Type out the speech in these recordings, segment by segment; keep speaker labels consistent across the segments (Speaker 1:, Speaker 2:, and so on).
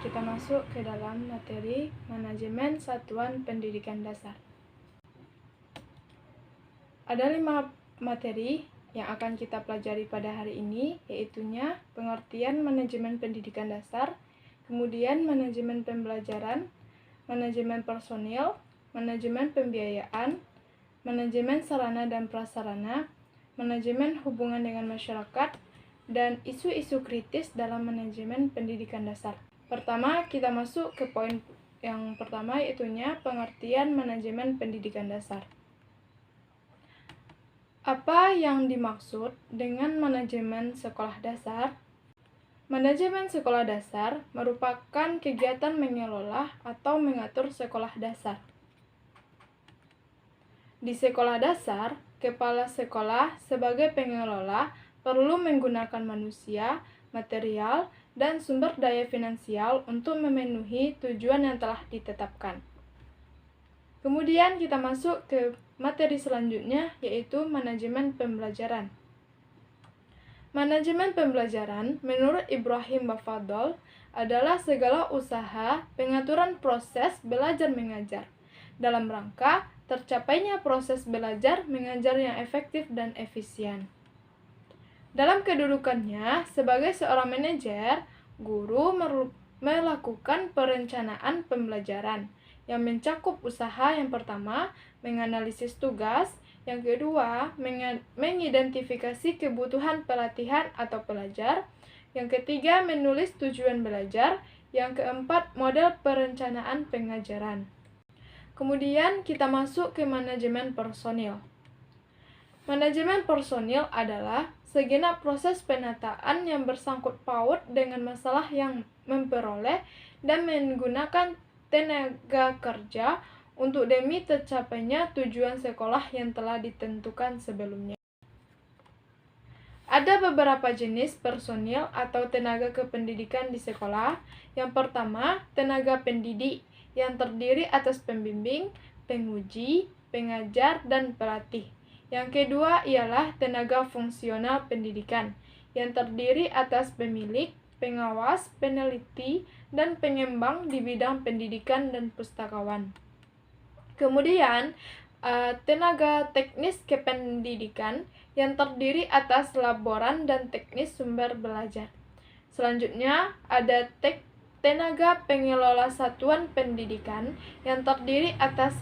Speaker 1: Kita masuk ke dalam materi manajemen satuan pendidikan dasar. Ada 5 materi yang akan kita pelajari pada hari ini, yaitunya pengertian manajemen pendidikan dasar, kemudian manajemen pembelajaran, manajemen personil, manajemen pembiayaan, manajemen sarana dan prasarana, manajemen hubungan dengan masyarakat, dan isu-isu kritis dalam manajemen pendidikan dasar. Pertama, kita masuk ke poin yang pertama, yaitunya pengertian manajemen pendidikan dasar. Apa yang dimaksud dengan manajemen sekolah dasar? Manajemen sekolah dasar merupakan kegiatan mengelola atau mengatur sekolah dasar. Di sekolah dasar, kepala sekolah sebagai pengelola perlu menggunakan manusia, material, dan sumber daya finansial untuk memenuhi tujuan yang telah ditetapkan. Kemudian kita masuk ke materi selanjutnya, yaitu manajemen pembelajaran. Manajemen pembelajaran menurut Ibrahim Bafadol adalah segala usaha pengaturan proses belajar mengajar dalam rangka tercapainya proses belajar mengajar yang efektif dan efisien. Dalam kedudukannya sebagai seorang manajer, guru melakukan perencanaan pembelajaran yang mencakup usaha yang pertama, menganalisis tugas, yang kedua, mengidentifikasi kebutuhan pelatihan atau pelajar, yang ketiga, menulis tujuan belajar, yang keempat, model perencanaan pengajaran. Kemudian kita masuk ke manajemen personil. Manajemen personil adalah segenap proses penataan yang bersangkut paut dengan masalah yang memperoleh dan menggunakan tenaga kerja untuk demi tercapainya tujuan sekolah yang telah ditentukan sebelumnya. Ada beberapa jenis personil atau tenaga kependidikan di sekolah. Yang pertama, tenaga pendidik yang terdiri atas pembimbing, penguji, pengajar, dan pelatih. Yang kedua ialah tenaga fungsional pendidikan, yang terdiri atas pemilik, pengawas, peneliti, dan pengembang di bidang pendidikan dan pustakawan. Kemudian, tenaga teknis kependidikan, yang terdiri atas laboran dan teknis sumber belajar. Selanjutnya, ada tenaga pengelola satuan pendidikan, yang terdiri atas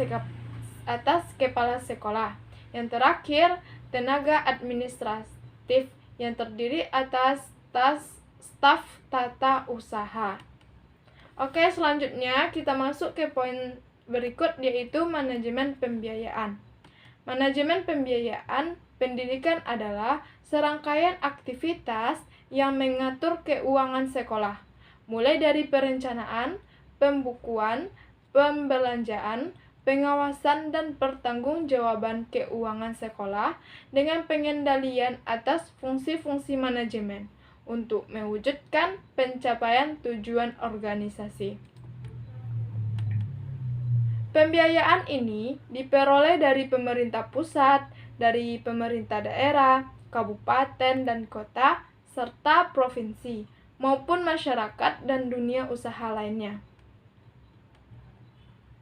Speaker 1: kepala sekolah. Yang terakhir, tenaga administratif yang terdiri atas staf tata usaha. Oke, selanjutnya kita masuk ke poin berikut, yaitu manajemen pembiayaan. Manajemen pembiayaan pendidikan adalah serangkaian aktivitas yang mengatur keuangan sekolah, mulai dari perencanaan, pembukuan, pembelanjaan, pengawasan dan pertanggungjawaban keuangan sekolah dengan pengendalian atas fungsi-fungsi manajemen untuk mewujudkan pencapaian tujuan organisasi. Pembiayaan ini diperoleh dari pemerintah pusat, dari pemerintah daerah, kabupaten dan kota, serta provinsi, maupun masyarakat dan dunia usaha lainnya.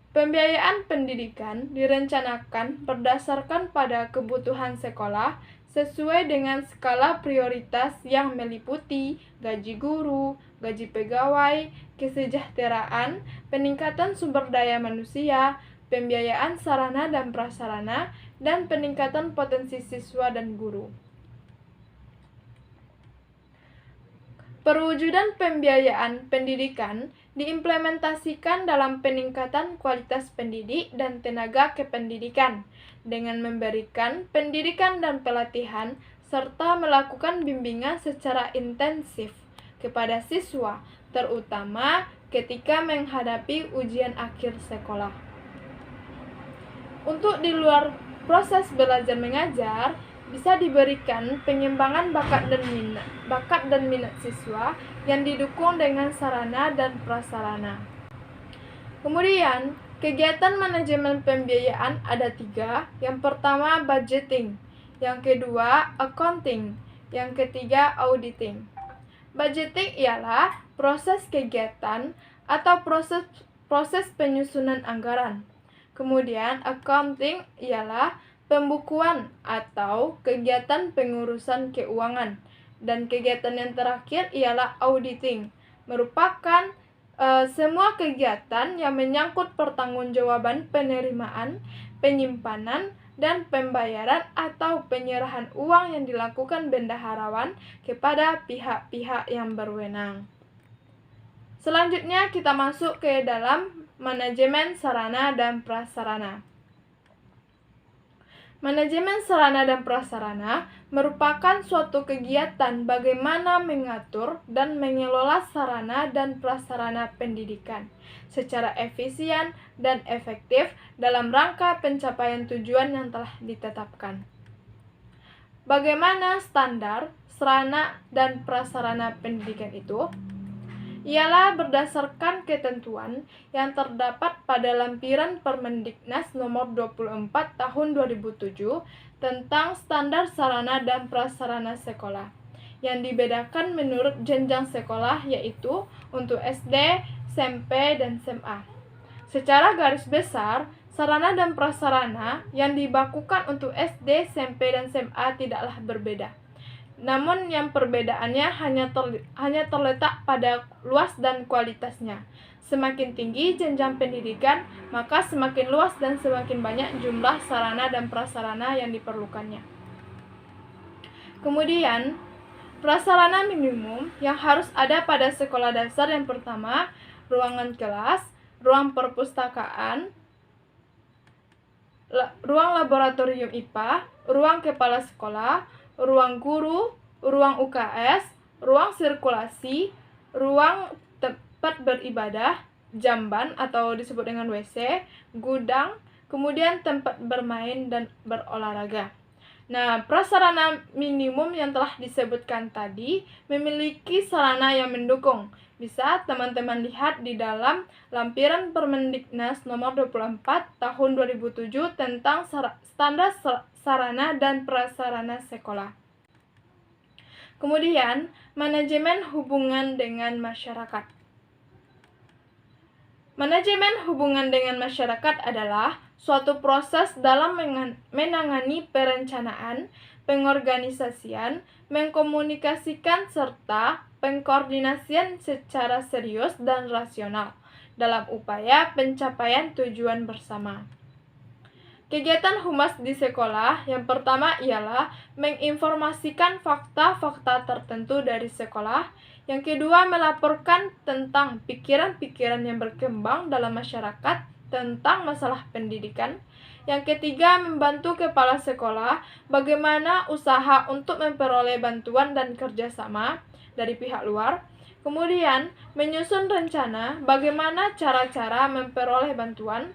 Speaker 1: Pembiayaan pendidikan direncanakan berdasarkan pada kebutuhan sekolah sesuai dengan skala prioritas yang meliputi gaji guru, gaji pegawai, kesejahteraan, peningkatan sumber daya manusia, pembiayaan sarana dan prasarana, dan peningkatan potensi siswa dan guru. Perwujudan pembiayaan pendidikan diimplementasikan dalam peningkatan kualitas pendidik dan tenaga kependidikan dengan memberikan pendidikan dan pelatihan serta melakukan bimbingan secara intensif kepada siswa, terutama ketika menghadapi ujian akhir sekolah. Untuk di luar proses belajar mengajar, bisa diberikan pengembangan bakat dan minat siswa yang didukung dengan sarana dan prasarana. Kemudian, kegiatan manajemen pembiayaan ada 3. Yang pertama, budgeting. Yang kedua, accounting. Yang ketiga, auditing. Budgeting ialah proses kegiatan atau proses penyusunan anggaran. Kemudian, accounting ialah pembukuan atau kegiatan pengurusan keuangan. Dan kegiatan yang terakhir ialah auditing, merupakan semua kegiatan yang menyangkut pertanggungjawaban penerimaan, penyimpanan, dan pembayaran atau penyerahan uang yang dilakukan bendaharawan kepada pihak-pihak yang berwenang. Selanjutnya kita masuk ke dalam manajemen sarana dan prasarana. Manajemen sarana dan prasarana merupakan suatu kegiatan bagaimana mengatur dan mengelola sarana dan prasarana pendidikan secara efisien dan efektif dalam rangka pencapaian tujuan yang telah ditetapkan. Bagaimana standar sarana dan prasarana pendidikan itu? Ialah berdasarkan ketentuan yang terdapat pada lampiran Permendiknas nomor 24 tahun 2007 tentang standar sarana dan prasarana sekolah, yang dibedakan menurut jenjang sekolah, yaitu untuk SD, SMP, dan SMA. Secara garis besar, sarana dan prasarana yang dibakukan untuk SD, SMP, dan SMA tidaklah berbeda. Namun yang perbedaannya hanya terletak pada luas dan kualitasnya. Semakin tinggi jenjang pendidikan, maka semakin luas dan semakin banyak jumlah sarana dan prasarana yang diperlukannya. Kemudian, prasarana minimum yang harus ada pada sekolah dasar yang pertama, ruangan kelas, ruang perpustakaan, ruang laboratorium IPA, ruang kepala sekolah, ruang guru, ruang UKS, ruang sirkulasi, ruang tempat beribadah, jamban atau disebut dengan WC, gudang, kemudian tempat bermain dan berolahraga. Nah, prasarana minimum yang telah disebutkan tadi memiliki sarana yang mendukung. Bisa teman-teman lihat di dalam lampiran Permendiknas nomor 24 tahun 2007 tentang standar sarana dan prasarana sekolah. Kemudian, manajemen hubungan dengan masyarakat. Manajemen hubungan dengan masyarakat adalah suatu proses dalam menangani perencanaan, pengorganisasian, mengkomunikasikan, serta pengkoordinasian secara serius dan rasional dalam upaya pencapaian tujuan bersama. Kegiatan humas di sekolah yang pertama ialah menginformasikan fakta-fakta tertentu dari sekolah. Yang kedua, melaporkan tentang pikiran-pikiran yang berkembang dalam masyarakat tentang masalah pendidikan. Yang ketiga, membantu kepala sekolah bagaimana usaha untuk memperoleh bantuan dan kerjasama dari pihak luar. Kemudian, menyusun rencana bagaimana cara-cara memperoleh bantuan.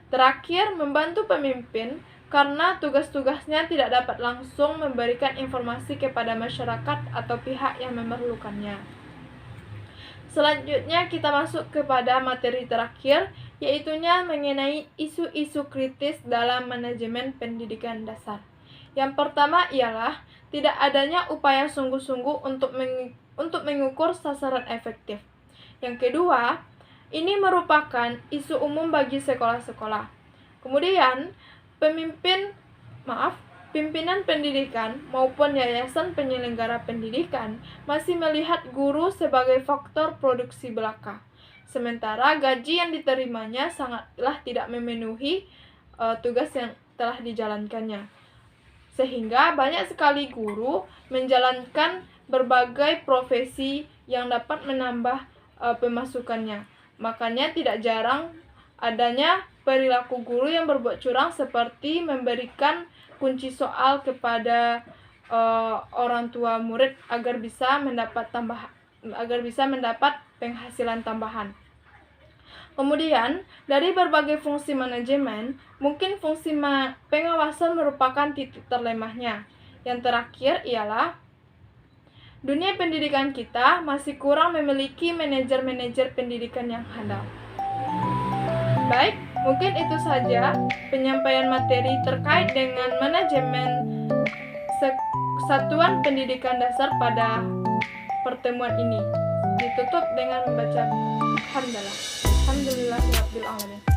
Speaker 1: Terakhir, membantu pemimpin karena tugas-tugasnya tidak dapat langsung memberikan informasi kepada masyarakat atau pihak yang memerlukannya. Selanjutnya kita masuk kepada materi terakhir, yaitunya mengenai isu-isu kritis dalam manajemen pendidikan dasar. Yang pertama ialah tidak adanya upaya sungguh-sungguh untuk mengukur sasaran efektif. Yang kedua, ini merupakan isu umum bagi sekolah-sekolah. Kemudian, pimpinan pendidikan maupun yayasan penyelenggara pendidikan masih melihat guru sebagai faktor produksi belaka. Sementara gaji yang diterimanya sangatlah tidak memenuhi tugas yang telah dijalankannya. Sehingga banyak sekali guru menjalankan berbagai profesi yang dapat menambah pemasukannya. Makanya tidak jarang adanya perilaku guru yang berbuat curang seperti memberikan kunci soal kepada orang tua murid agar bisa agar bisa mendapat penghasilan tambahan. Kemudian, dari berbagai fungsi manajemen, mungkin fungsi pengawasan merupakan titik terlemahnya. Yang terakhir ialah dunia pendidikan kita masih kurang memiliki manajer-manajer pendidikan yang handal. Baik, mungkin itu saja penyampaian materi terkait dengan manajemen satuan pendidikan dasar pada pertemuan ini. Ditutup dengan membaca hamdalah. Alhamdulillahirabbil alamin.